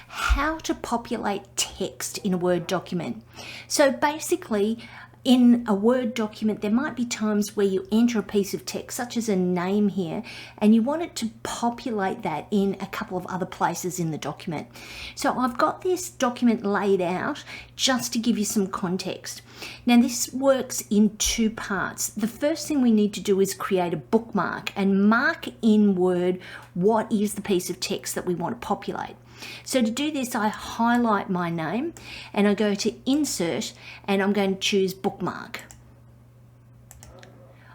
how to populate text in a Word document. So basically, in a Word document, there might be times where you enter a piece of text, such as a name here, and you want it to populate that in a couple of other places in the document. So I've got this document laid out just to give you some context. Now this works in two parts. The first thing we need to do is create a bookmark and mark in Word what is the piece of text that we want to populate. So to do this, I highlight my name and I go to Insert and I'm going to choose Bookmark.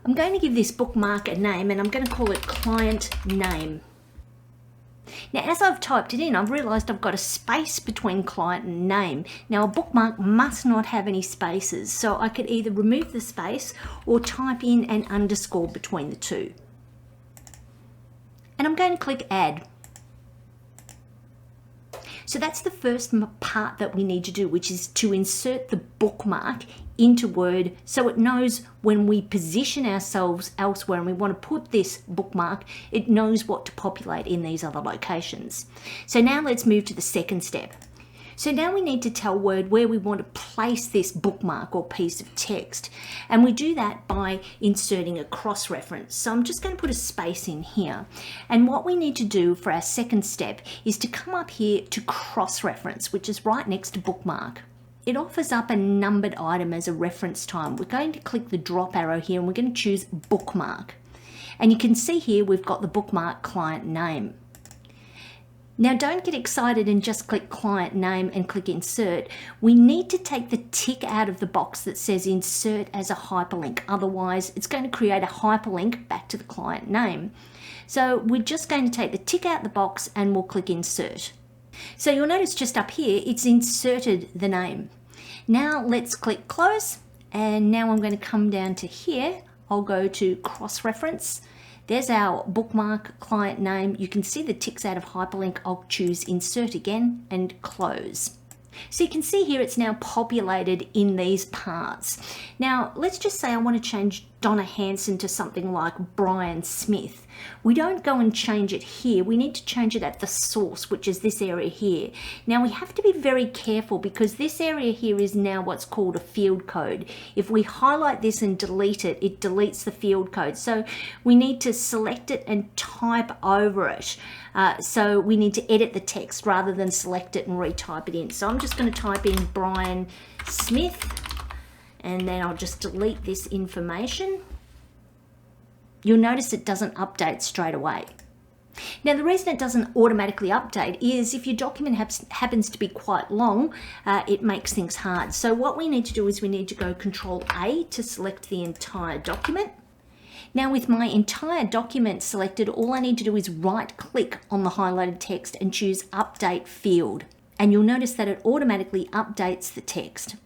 I'm going to give this bookmark a name and I'm going to call it Client Name. Now, as I've typed it in, I've realised I've got a space between client and name. Now, a bookmark must not have any spaces, so I could either remove the space or type in an underscore between the two. And I'm going to click Add. So that's the first part that we need to do, which is to insert the bookmark into Word so it knows when we position ourselves elsewhere and we want to put this bookmark, it knows what to populate in these other locations. So now let's move to the second step. So now we need to tell Word where we want to place this bookmark or piece of text. And we do that by inserting a cross-reference. So I'm just going to put a space in here. And what we need to do for our second step is to come up here to cross-reference, which is right next to bookmark. It offers up a numbered item as a reference time. We're going to click the drop arrow here and we're going to choose bookmark. And you can see here we've got the bookmark client name. Now don't get excited and just click client name and click insert. We need to take the tick out of the box that says insert as a hyperlink. Otherwise it's going to create a hyperlink back to the client name. So we're just going to take the tick out the box and we'll click insert. So you'll notice just up here it's inserted the name. Now let's click close, and now I'm going to come down to here. I'll go to cross-reference. There's our bookmark client name. You can see the ticks out of hyperlink. I'll choose insert again and close. So you can see here it's now populated in these parts. Now let's just say I want to change Donna Hanson to something like Brian Smith. We don't go and change it here. We need to change it at the source, which is this area here. Now we have to be very careful because this area here is now what's called a field code. If we highlight this and delete it, it deletes the field code. So we need to select it and type over it. So we need to edit the text rather than select it and retype it in. So I'm just going to type in Brian Smith and then I'll just delete this information. You'll notice it doesn't update straight away. Now the reason it doesn't automatically update is if your document happens to be quite long, it makes things hard. So what we need to do is we need to go Control A to select the entire document. Now with my entire document selected, all I need to do is right click on the highlighted text and choose Update Field. And you'll notice that it automatically updates the text.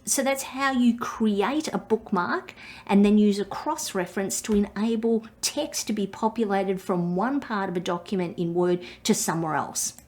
So that's how you create a bookmark and then use a cross-reference to enable text to be populated from one part of a document in Word to somewhere else.